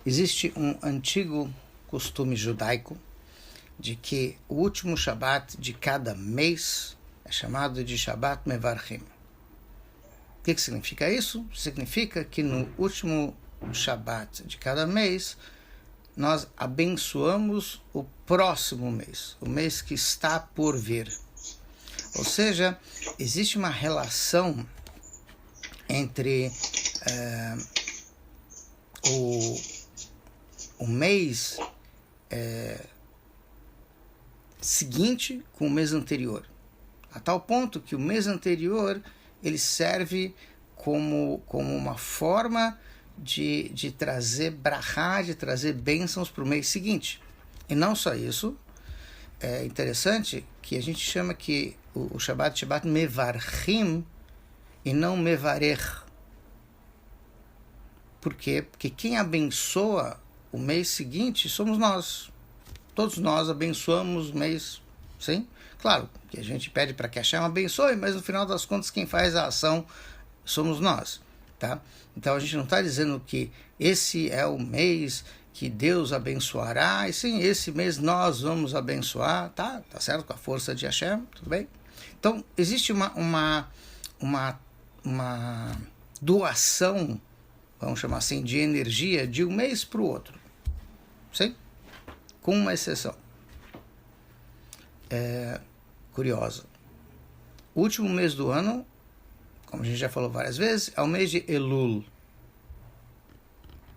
Existe um antigo costume judaico de que o último Shabat de cada mês é chamado de Shabat Mevarchim. O que significa isso? Significa que no último Shabat de cada mês nós abençoamos o próximo mês, o mês que está por vir. Ou seja, existe uma relação entre o mês seguinte com o mês anterior, a tal ponto que o mês anterior ele serve como uma forma de trazer brachá, de trazer bênçãos para o mês seguinte. E não só isso, é interessante que a gente chama que o Shabbat Mevarchim e não Mevarech. Por quê? Porque quem abençoa o mês seguinte somos nós. Todos nós abençoamos o mês, sim? Claro que a gente pede para que Hashem abençoe, mas no final das contas quem faz a ação somos nós, tá? Então a gente não está dizendo que esse é o mês que Deus abençoará, e sim, esse mês nós vamos abençoar, tá certo? Com a força de Hashem, tudo bem? Então existe uma doação, vamos chamar assim, de energia de um mês para o outro, sim? Com uma exceção curiosa. O último mês do ano, como a gente já falou várias vezes, é o mês de Elul.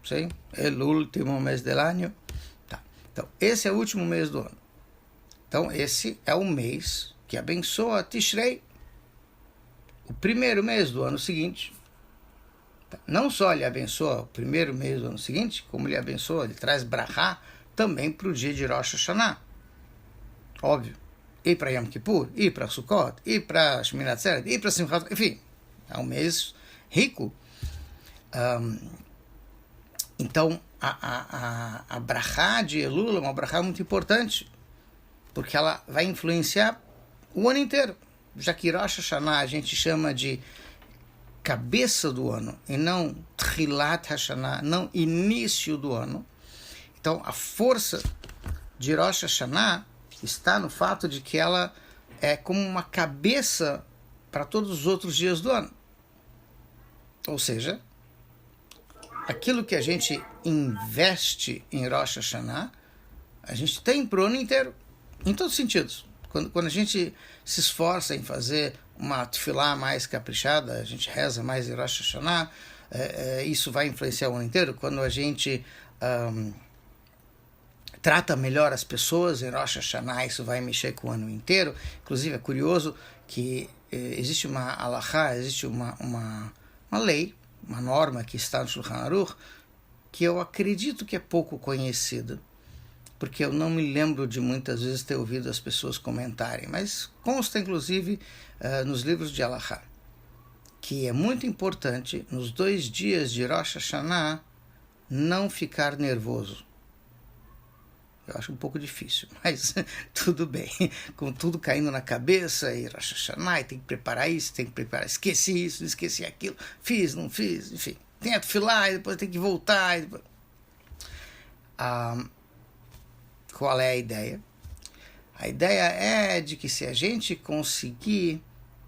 Sim? El último mês do ano. Tá. Então, esse é o último mês do ano. Então, esse é o mês que abençoa Tishrei, o primeiro mês do ano seguinte. Tá. Não só ele abençoa o primeiro mês do ano seguinte, como ele abençoa, ele traz brachá também para o dia de Rosh Hashanah. Óbvio. E para Yom Kippur, e para Sukkot, e para Shmini Atzeret, e para Simchat, enfim, é um mês rico. Então, a brachá de Elul é uma brachá muito importante, porque ela vai influenciar o ano inteiro. Já que Rosh Hashanah a gente chama de cabeça do ano, e não Tchilat Hashanah, não início do ano. Então, a força de Rosh Hashanah está no fato de que ela é como uma cabeça para todos os outros dias do ano. Ou seja, aquilo que a gente investe em Rosh Hashanah, a gente tem para o ano inteiro, em todos os sentidos. Quando a gente se esforça em fazer uma tefilá mais caprichada, a gente reza mais em Rosh Hashanah, isso vai influenciar o ano inteiro. Quando a gente trata melhor as pessoas em Rosh Hashanah, isso vai mexer com o ano inteiro. Inclusive é curioso que existe uma halachá, existe uma lei, uma norma que está no Shulchan Aruch, que eu acredito que é pouco conhecida, porque eu não me lembro de muitas vezes ter ouvido as pessoas comentarem, mas consta inclusive nos livros de halachá, que é muito importante nos 2 dias de Rosh Hashanah não ficar nervoso. Eu acho um pouco difícil, mas tudo bem. Com tudo caindo na cabeça, e Rosh Hashanah, tem que preparar isso, tem que preparar, esqueci isso, esqueci aquilo, fiz, não fiz, enfim. Tem que filar, e depois tem que voltar. E depois... qual é a ideia? A ideia é de que se a gente conseguir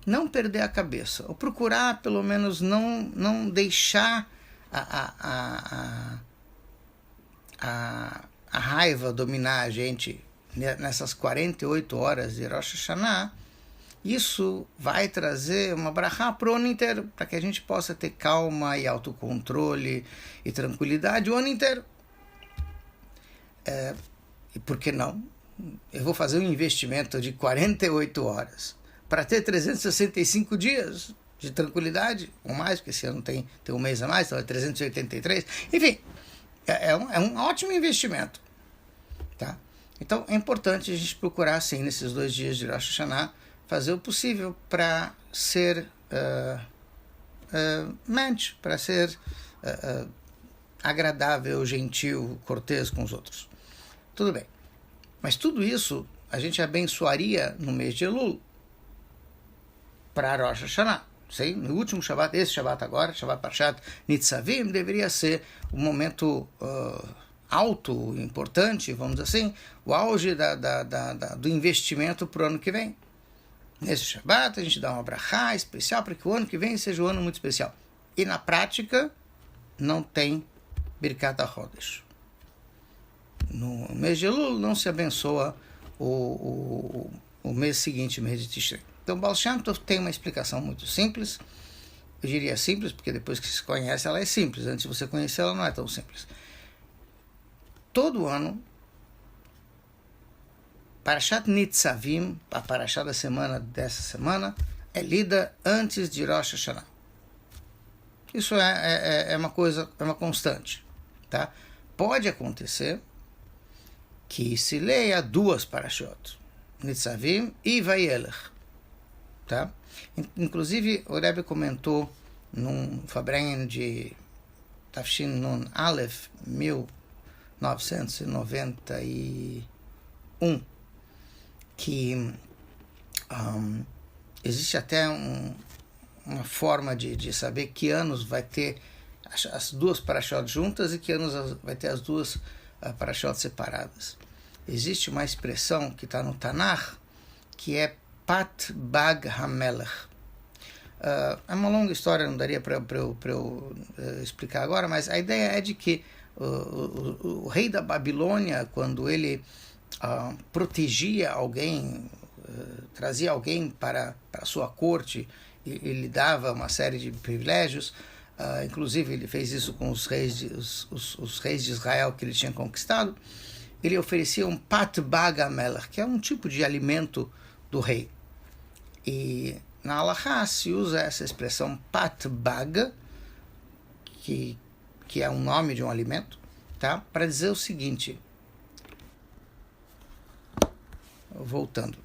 não perder a cabeça, ou procurar pelo menos não deixar a raiva dominar a gente nessas 48 horas de Rosh Hashanah, isso vai trazer uma brachá para o ano inteiro, para que a gente possa ter calma e autocontrole e tranquilidade o ano inteiro. E por que não? Eu vou fazer um investimento de 48 horas para ter 365 dias de tranquilidade, ou mais, porque esse ano tem um mês a mais, então é 383. Enfim, é um ótimo investimento, tá? Então é importante a gente procurar, assim, nesses 2 dias de Rosh Hashanah, fazer o possível para ser mente, para ser agradável, gentil, cortês com os outros. Tudo bem. Mas tudo isso a gente abençoaria no mês de Elul para Rosh Hashanah, sei, no último Shabbat, esse Shabbat agora, Shabbat Parshat Nitzavim, deveria ser um momento alto, importante, vamos dizer assim, o auge do investimento para o ano que vem. Nesse Shabbat a gente dá uma brachá especial para que o ano que vem seja um ano muito especial. E na prática não tem Birkat HaChodesh. No mês de Elul não se abençoa o mês seguinte, o mês de Tishrei. Então, Baal Shem Tov tem uma explicação muito simples. Eu diria simples, porque depois que se conhece, ela é simples. Antes de você conhecer, ela não é tão simples. Todo ano, Parashat Nitzavim, a Parashat da semana dessa semana, é lida antes de Rosh Hashanah. Isso é uma coisa, é uma constante. Tá? Pode acontecer que se leia duas Parashot, Nitzavim e Vayelech. Tá? Inclusive, o Rebbe comentou num Fabrengen de Tafshin Nun Aleph, 1991, que existe até uma forma de saber que anos vai ter as duas Parashot juntas e que anos vai ter as duas Parashot separadas. Existe uma expressão que está no Tanakh, que é Pat Bag HaMelech. É uma longa história, não daria para eu explicar agora, mas a ideia é de que o rei da Babilônia, quando ele protegia alguém, trazia alguém para a sua corte, e lhe dava uma série de privilégios, inclusive ele fez isso com os reis de Israel que ele tinha conquistado, ele oferecia um Pat Bag HaMelech, que é um tipo de alimento do rei. E na Halachá se usa essa expressão Pat Bag, que é um nome de um alimento, tá? Para dizer o seguinte, voltando,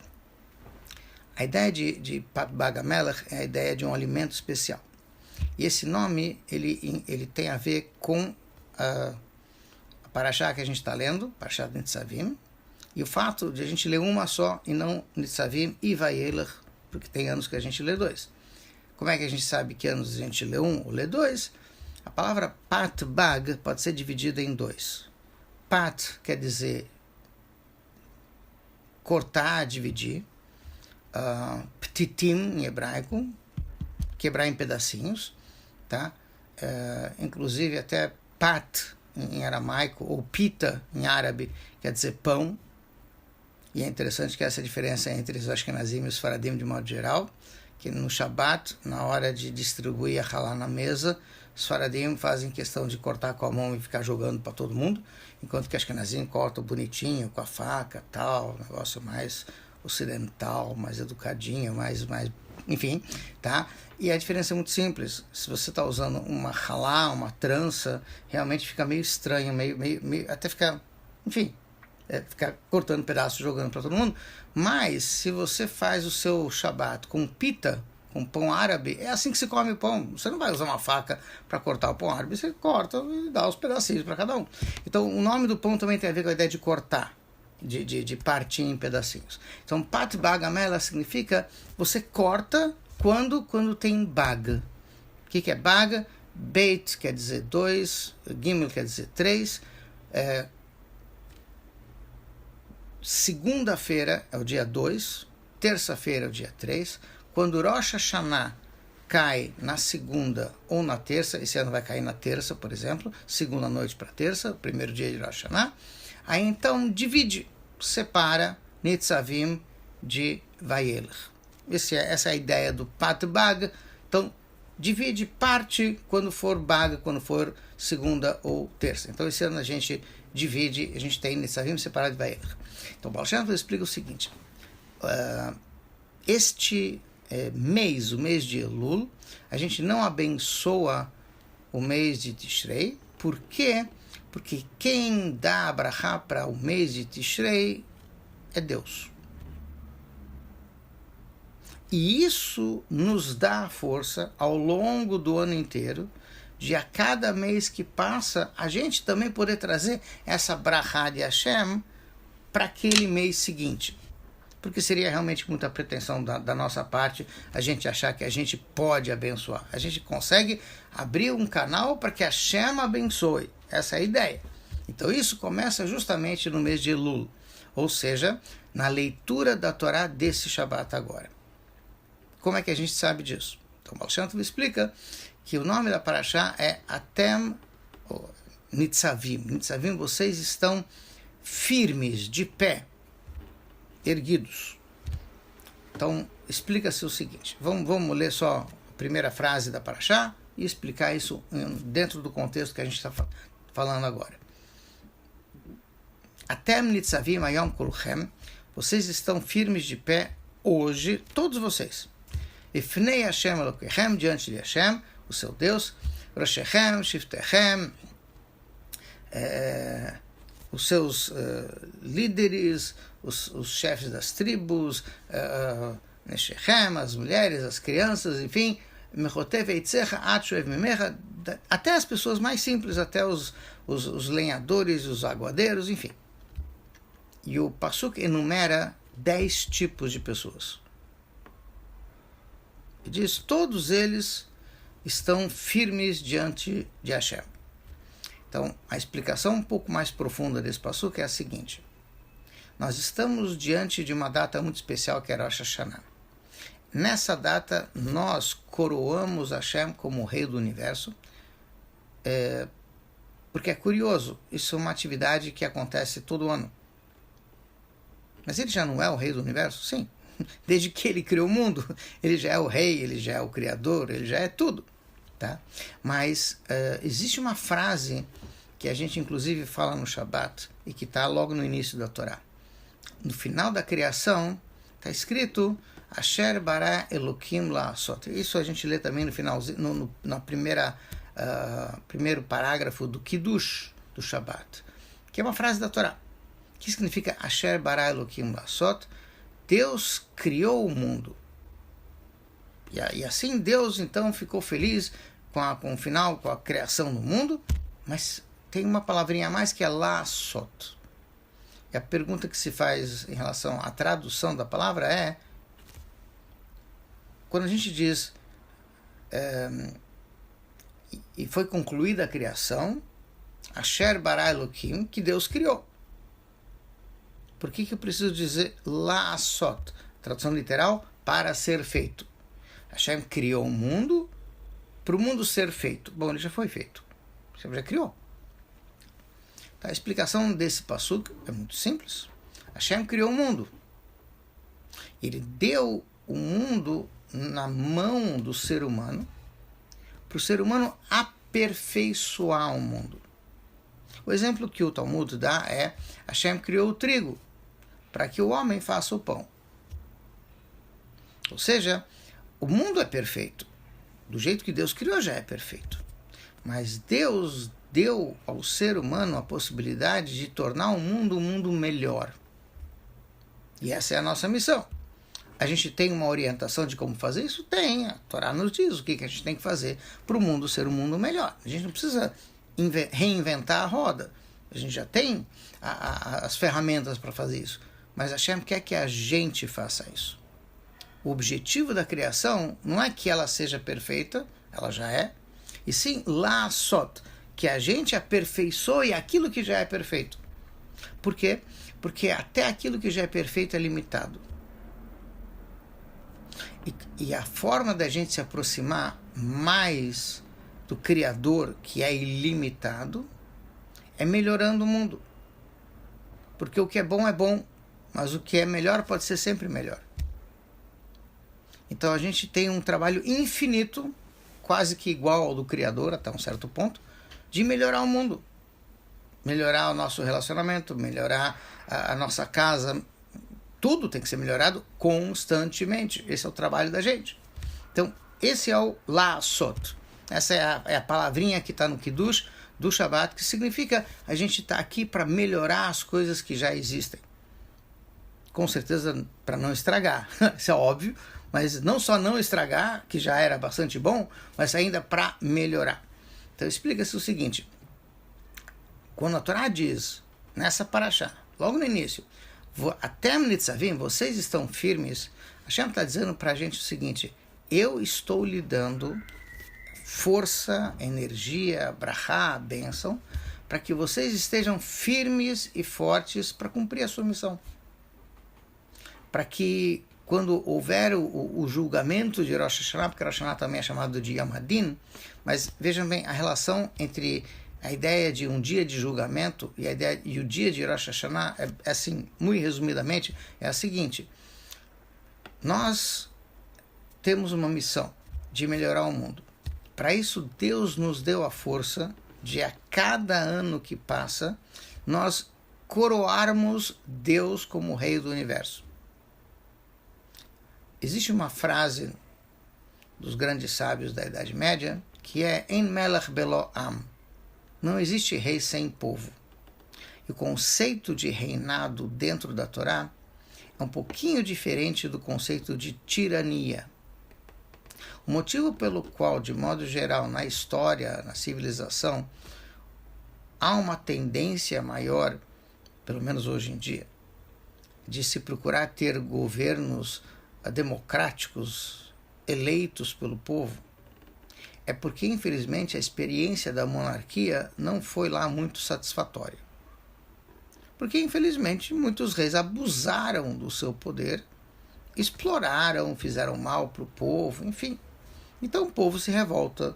a ideia de Pat Bag HaMelech é a ideia de um alimento especial. E esse nome ele tem a ver com a Parashá que a gente está lendo, Parashat Nitzavim, e o fato de a gente ler uma só e não Nitzavim e Vayelech, porque tem anos que a gente lê dois. Como é que a gente sabe que anos a gente lê um ou lê dois? A palavra Pat Bag pode ser dividida em dois. Pat quer dizer cortar, dividir. Ptitim em hebraico, quebrar em pedacinhos. Tá? Inclusive até Pat em aramaico, ou pita em árabe, quer dizer pão. E é interessante que essa diferença entre os Ashkenazim e os Faradim de modo geral, que no Shabat, na hora de distribuir a halá na mesa, os Faradim fazem questão de cortar com a mão e ficar jogando para todo mundo, enquanto que os Ashkenazim cortam bonitinho, com a faca, tal, negócio mais ocidental, mais educadinho, mais enfim, tá? E a diferença é muito simples. Se você está usando uma halá, uma trança, realmente fica meio estranho, meio até ficar, enfim, ficar cortando pedaços, jogando para todo mundo. Mas se você faz o seu Shabat com pita, com pão árabe, é assim que se come pão. Você não vai usar uma faca para cortar o pão árabe, você corta e dá os pedacinhos para cada um. Então o nome do pão também tem a ver com a ideia de cortar, de partir em pedacinhos. Então Pat Bag HaMelech significa você corta quando tem bag. O que é bag? Beit quer dizer 2, Gimel quer dizer 3. Segunda-feira é o dia 2, terça-feira é o dia 3. Quando Rosh Hashanah cai na segunda ou na terça, esse ano vai cair na terça, por exemplo, segunda noite para terça, primeiro dia de Rosh Hashanah, aí então divide, separa Nitzavim de Vayelech. Essa é a ideia do Pat Bag. Então, divide parte quando for Bag, quando for segunda ou terça. Então, esse ano a gente divide, a gente tem Nitzavim separado de Vayelech. Então, Baal Shem Tov explica o seguinte, este mês, o mês de Elul, a gente não abençoa o mês de Tishrei. Por quê? Porque quem dá a brachá para o mês de Tishrei é Deus. E isso nos dá a força ao longo do ano inteiro, de a cada mês que passa, a gente também poder trazer essa brachá de Hashem para aquele mês seguinte. porque seria realmente muita pretensão da nossa parte a gente achar que a gente pode abençoar. A gente consegue abrir um canal para que a Hashem abençoe. Essa é a ideia. Então isso começa justamente no mês de Elul, ou seja, na leitura da Torá desse Shabat agora. Como é que a gente sabe disso? Então o Baal Shem Tov explica que o nome da Parashá é Atem Nitzavim. Nitzavim, vocês estão firmes, de pé, erguidos. Então, explica-se o seguinte. Vamos ler só a primeira frase da Parashá e explicar isso dentro do contexto que a gente está falando agora. Atem Nitzavim Ayom Kulchem. Vocês estão firmes de pé hoje, todos vocês. Ifnei Hashem Elokechem, diante de Hashem, o seu Deus, Roshechem, Shiftechem, os seus líderes, os chefes das tribos, Neshechem, as mulheres, as crianças, enfim, Mechotev Eitzecha, Atshuev Mimecha, até as pessoas mais simples, até os lenhadores, os aguadeiros, enfim. E o Pasuk enumera 10 tipos de pessoas. E diz, todos eles estão firmes diante de Hashem. Então, a explicação um pouco mais profunda desse passuco é a seguinte. Nós estamos diante de uma data muito especial que é Rosh Hashanah. Nessa data, nós coroamos Hashem como o Rei do Universo, porque é curioso, isso é uma atividade que acontece todo ano. Mas ele já não é o Rei do Universo? Sim. Desde que ele criou o mundo, ele já é o Rei, ele já é o Criador, ele já é tudo. Tá? Mas existe uma frase que a gente inclusive fala no Shabat e que está logo no início da Torá. No final da criação está escrito Asher bara Elokim la'asot. Isso a gente lê também no finalzinho, na primeiro parágrafo do Kiddush do Shabat, que é uma frase da Torá, que significa Asher bara Elokim la'asot. Deus criou o mundo. E assim Deus então ficou feliz com o final, com a criação do mundo, mas tem uma palavrinha a mais que é la'asot. E a pergunta que se faz em relação à tradução da palavra é, quando a gente diz e foi concluída a criação, Asher bara Elokim, que Deus criou. Por que eu preciso dizer la'asot? Tradução literal, para ser feito. Hashem criou o mundo para o mundo ser feito. Bom, ele já foi feito. Hashem já criou. Então, a explicação desse passuco é muito simples. Hashem criou o mundo. Ele deu o mundo na mão do ser humano para o ser humano aperfeiçoar o mundo. O exemplo que o Talmud dá é Hashem criou o trigo para que o homem faça o pão. Ou seja, o mundo é perfeito. Do jeito que Deus criou já é perfeito. Mas Deus deu ao ser humano a possibilidade de tornar o mundo um mundo melhor. E essa é a nossa missão. A gente tem uma orientação de como fazer isso? Tem. A Torá nos diz o que a gente tem que fazer para o mundo ser um mundo melhor. A gente não precisa reinventar a roda. A gente já tem as ferramentas para fazer isso. Mas Hashem quer que a gente faça isso. O objetivo da criação não é que ela seja perfeita, ela já é, e sim la'asot, que a gente aperfeiçoe aquilo que já é perfeito. Por quê? Porque até aquilo que já é perfeito é limitado. E a forma da gente se aproximar mais do Criador, que é ilimitado, é melhorando o mundo. Porque o que é bom, mas o que é melhor pode ser sempre melhor. Então a gente tem um trabalho infinito, quase que igual ao do Criador, até um certo ponto, de melhorar o mundo. Melhorar o nosso relacionamento, melhorar a nossa casa. Tudo tem que ser melhorado constantemente. Esse é o trabalho da gente. Então, esse é o la'asot. Essa é a palavrinha que está no Kiddush do Shabbat, que significa a gente está aqui para melhorar as coisas que já existem. Com certeza para não estragar, isso é óbvio, mas não só não estragar, que já era bastante bom, mas ainda para melhorar. Então explica-se o seguinte, quando a Torá diz, nessa parashá, logo no início, Até Nitzavim, vocês estão firmes. Hashem está dizendo para a gente o seguinte: eu estou lhe dando força, energia, brachá, bênção, para que vocês estejam firmes e fortes para cumprir a sua missão. Para que quando houver o julgamento de Rosh Hashanah, porque Rosh Hashanah também é chamado de Yom Hadin, mas vejam bem a relação entre a ideia de um dia de julgamento e o dia de Rosh Hashanah, é assim, muito resumidamente, é a seguinte: nós temos uma missão de melhorar o mundo. Para isso, Deus nos deu a força de, a cada ano que passa, nós coroarmos Deus como Rei do Universo. Existe uma frase dos grandes sábios da Idade Média que é En Melech Belo Am. Não existe rei sem povo. E o conceito de reinado dentro da Torá é um pouquinho diferente do conceito de tirania. O motivo pelo qual, de modo geral, na história, na civilização, há uma tendência maior, pelo menos hoje em dia, de se procurar ter governos democráticos eleitos pelo povo, é porque, infelizmente, a experiência da monarquia não foi lá muito satisfatória. Porque, infelizmente, muitos reis abusaram do seu poder, exploraram, fizeram mal para o povo, enfim. Então o povo se revolta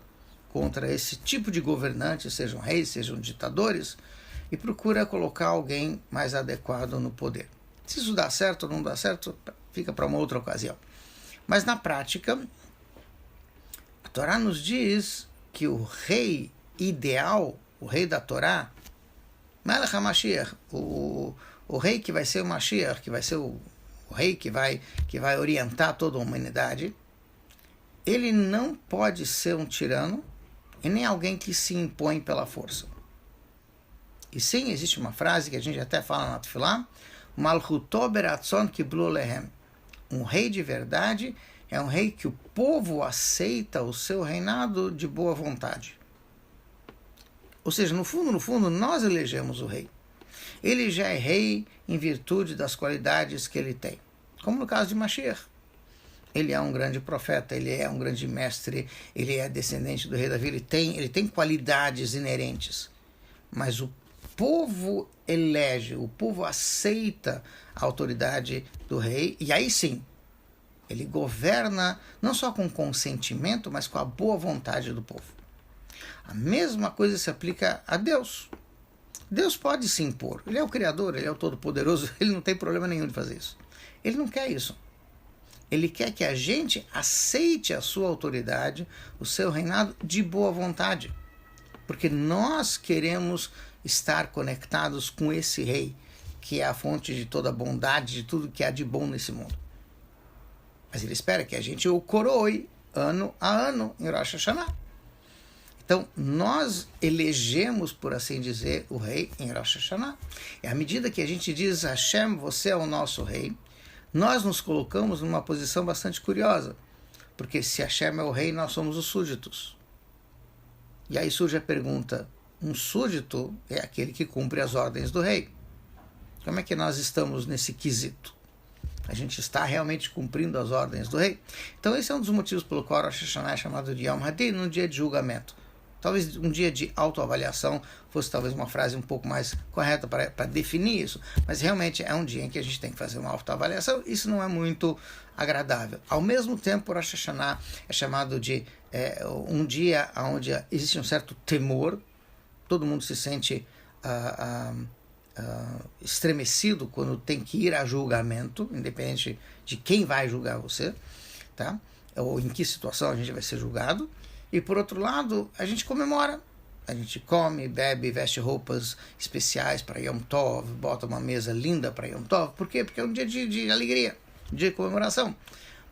contra esse tipo de governantes, sejam reis, sejam ditadores, e procura colocar alguém mais adequado no poder. Se isso dá certo ou não dá certo, fica para uma outra ocasião. Mas na prática, a Torá nos diz que o rei ideal, o rei da Torá, Melech HaMashiach, o rei que vai ser o Mashiach, que vai ser o rei que vai orientar toda a humanidade, ele não pode ser um tirano e nem alguém que se impõe pela força. E sim, existe uma frase que a gente até fala na Tefilá: Malchuto beratzon kiblu lehem. Um rei de verdade é um rei que o povo aceita o seu reinado de boa vontade. Ou seja, no fundo, nós elegemos o rei. Ele já é rei em virtude das qualidades que ele tem. Como no caso de Mashiach. Ele é um grande profeta, ele é um grande mestre, ele é descendente do rei Davi, ele tem qualidades inerentes. Mas o povo elege, o povo aceita a autoridade do rei, e aí sim, ele governa não só com consentimento, mas com a boa vontade do povo. A mesma coisa se aplica a Deus. Deus pode se impor, ele é o Criador, ele é o Todo-Poderoso, ele não tem problema nenhum de fazer isso. Ele não quer isso. Ele quer que a gente aceite a sua autoridade, o seu reinado de boa vontade. Porque nós queremos estar conectados com esse rei, que é a fonte de toda a bondade, de tudo que há de bom nesse mundo. Mas ele espera que a gente o coroe ano a ano em Rosh Hashanah. Então, nós elegemos, por assim dizer, o rei em Rosh Hashanah. E à medida que a gente diz, Hashem, você é o nosso rei, nós nos colocamos numa posição bastante curiosa, porque se Hashem é o rei, nós somos os súditos. E aí surge a pergunta: um súdito é aquele que cumpre as ordens do rei. Como é que nós estamos nesse quesito? A gente está realmente cumprindo as ordens do rei? Então esse é um dos motivos pelo qual Rosh Hashanah é chamado de Yom Hadin, um dia de julgamento. Talvez um dia de autoavaliação fosse talvez uma frase um pouco mais correta para definir isso, mas realmente é um dia em que a gente tem que fazer uma autoavaliação. Isso não é muito agradável. Ao mesmo tempo, Rosh Hashanah é chamado de um dia onde existe um certo temor, todo mundo se sente estremecido quando tem que ir a julgamento, independente de quem vai julgar você, tá? Ou em que situação a gente vai ser julgado. E por outro lado, a gente comemora. A gente come, bebe, veste roupas especiais para Yom Tov, bota uma mesa linda para Yom Tov. Por quê? Porque é um dia de alegria, um dia de comemoração.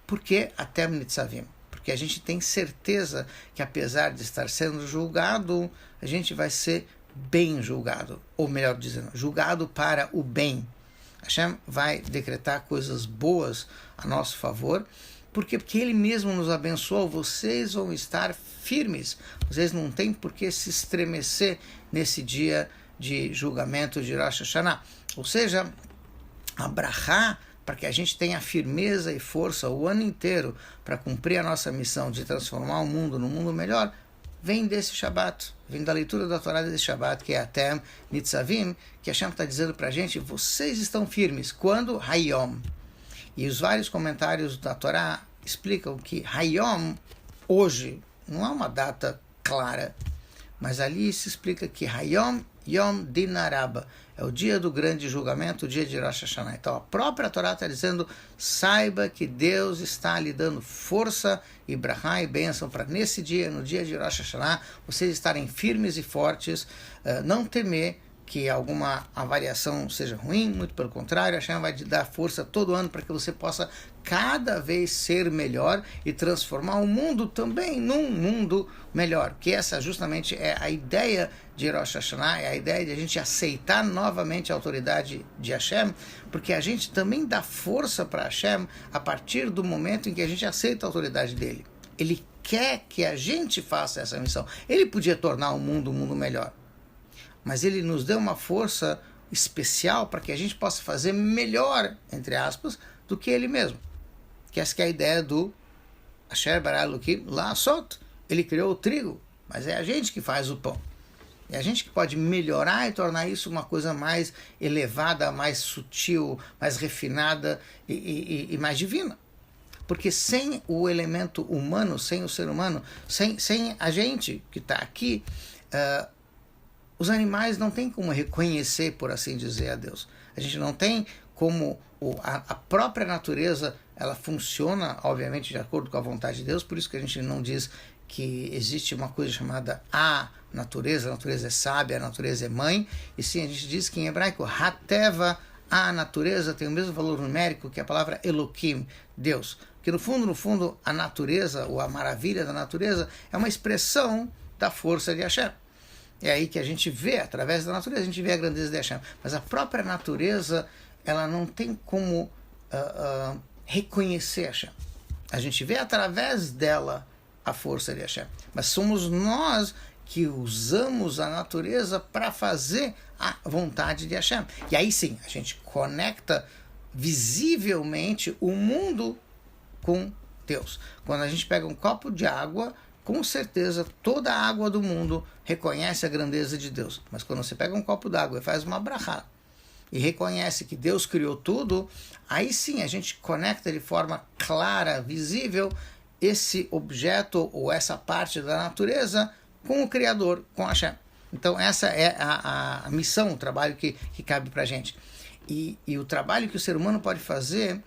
Por que até Nitzavim? Porque a gente tem certeza que, apesar de estar sendo julgado, a gente vai ser bem julgado. Ou melhor dizendo, julgado para o bem. Hashem vai decretar coisas boas a nosso favor. Por quê? Porque Ele mesmo nos abençoou. Vocês vão estar firmes. Vocês não têm por que se estremecer nesse dia de julgamento de Rosh Hashanah. Ou seja, a brachá, para que a gente tenha firmeza e força o ano inteiro para cumprir a nossa missão de transformar o mundo num mundo melhor, vem desse Shabat, vem da leitura da Torá desse Shabat, que é Atem Nitzavim, que a Hashem está dizendo para a gente, vocês estão firmes. Quando? Hayom. E os vários comentários da Torá explicam que Hayom, hoje, não é uma data clara, mas ali se explica que Hayom Yom Din Araba, é o dia do grande julgamento, o dia de Rosh Hashanah. Então a própria Torá está dizendo, saiba que Deus está lhe dando força e brachá e bênção para nesse dia, no dia de Rosh Hashanah, vocês estarem firmes e fortes, não temer que alguma avaliação seja ruim, muito pelo contrário, a Hashem vai te dar força todo ano para que você possa cada vez ser melhor e transformar o mundo também num mundo melhor, que essa justamente é a ideia de Rosh Hashanah, é a ideia de a gente aceitar novamente a autoridade de Hashem, porque a gente também dá força para Hashem a partir do momento em que a gente aceita a autoridade dele. Ele quer que a gente faça essa missão. Ele podia tornar o mundo um mundo melhor, mas ele nos deu uma força especial para que a gente possa fazer melhor, entre aspas, do que ele mesmo. Que essa que é a ideia do Asher bara Elokim la'asot. Ele criou o trigo, mas é a gente que faz o pão. É a gente que pode melhorar e tornar isso uma coisa mais elevada, mais sutil, mais refinada e mais divina. Porque sem o elemento humano, sem o ser humano, sem a gente que está aqui, os animais não têm como reconhecer, por assim dizer, a Deus. A gente não tem como a própria natureza, ela funciona, obviamente, de acordo com a vontade de Deus, por isso que a gente não diz que existe uma coisa chamada a natureza é sábia, a natureza é mãe, e sim, a gente diz que em hebraico, Hateva, a natureza, tem o mesmo valor numérico que a palavra Elokim, Deus. Porque no fundo, a natureza, ou a maravilha da natureza, é uma expressão da força de Hashem. É aí que a gente vê, através da natureza, a gente vê a grandeza de Hashem. Mas a própria natureza, ela não tem como reconhecer Hashem. A gente vê através dela a força de Hashem. Mas somos nós que usamos a natureza para fazer a vontade de Hashem. E aí sim, a gente conecta visivelmente o mundo com Deus. Quando a gente pega um copo de água, com certeza toda a água do mundo reconhece a grandeza de Deus. Mas quando você pega um copo d'água e faz uma brachá e reconhece que Deus criou tudo, aí sim a gente conecta de forma clara, visível, esse objeto ou essa parte da natureza com o Criador, com Hashem. Então essa é a missão, o trabalho que cabe para a gente. E o trabalho que o ser humano pode fazer,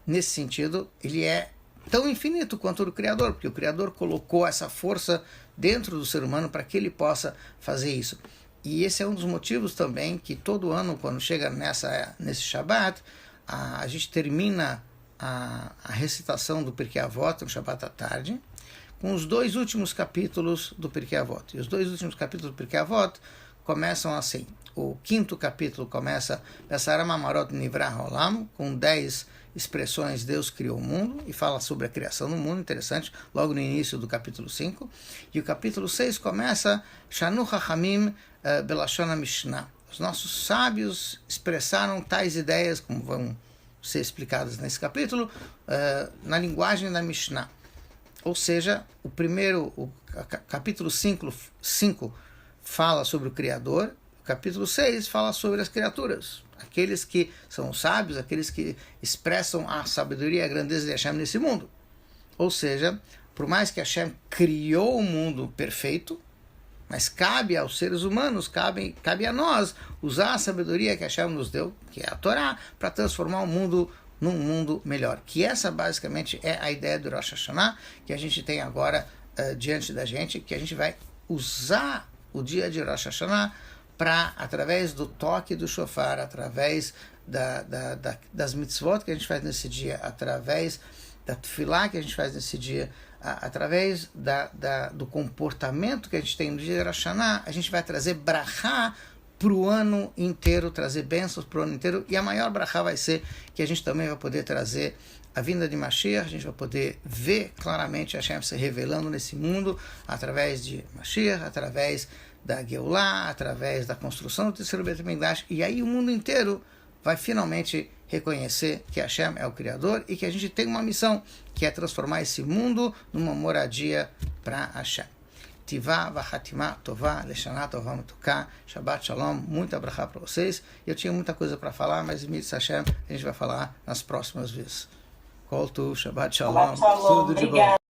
nesse sentido, ele é tão infinito quanto o do Criador, porque o Criador colocou essa força dentro do ser humano para que ele possa fazer isso. E esse é um dos motivos também que todo ano, quando chega nesse Shabat, a gente termina a recitação do Pirkei Avot no Shabat à tarde, com os 2 últimos capítulos do Pirkei Avot. E os 2 últimos capítulos do Pirkei Avot começam assim. O 5º capítulo começa Besaram Amarot Nivra Olam, com 10 expressões Deus criou o mundo, e fala sobre a criação do mundo, interessante, logo no início do capítulo 5. E o capítulo 6 começa Shanu Chachamim Belashon HaMishnah. Os nossos sábios expressaram tais ideias, como vão ser explicadas nesse capítulo, na linguagem da Mishnah. Ou seja, o capítulo 5 fala sobre o Criador, o capítulo 6 fala sobre as criaturas, aqueles que são sábios, aqueles que expressam a sabedoria e a grandeza de Hashem nesse mundo. Ou seja, por mais que Hashem criou o mundo perfeito, mas cabe aos seres humanos, cabe a nós usar a sabedoria que Hashem nos deu, que é a Torá, para transformar o mundo num mundo melhor. Que essa basicamente é a ideia do Rosh Hashanah, que a gente tem agora diante da gente, que a gente vai usar o dia de Rosh Hashanah para, através do toque do shofar, através das mitzvot que a gente faz nesse dia, através da tefilá que a gente faz nesse dia, através do comportamento que a gente tem no dia de Rosh Hashanah, a gente vai trazer brachá para o ano inteiro, trazer bênçãos para o ano inteiro, e a maior brachá vai ser que a gente também vai poder trazer a vinda de Mashiach, a gente vai poder ver claramente a Hashem se revelando nesse mundo através de Mashiach, através da Geulah, através da construção do terceiro Beit HaMikdash, e aí o mundo inteiro vai finalmente reconhecer que Hashem é o Criador e que a gente tem uma missão, que é transformar esse mundo numa moradia para Hashem. Tivá, Vahatimá, Tová, Leshaná, Tová, Mutuká, Shabbat Shalom, muita abrahá para vocês. Eu tinha muita coisa para falar, mas Mitzvah Hashem a gente vai falar nas próximas vezes. Kol Tu, Shabbat Shalom, tudo de bom.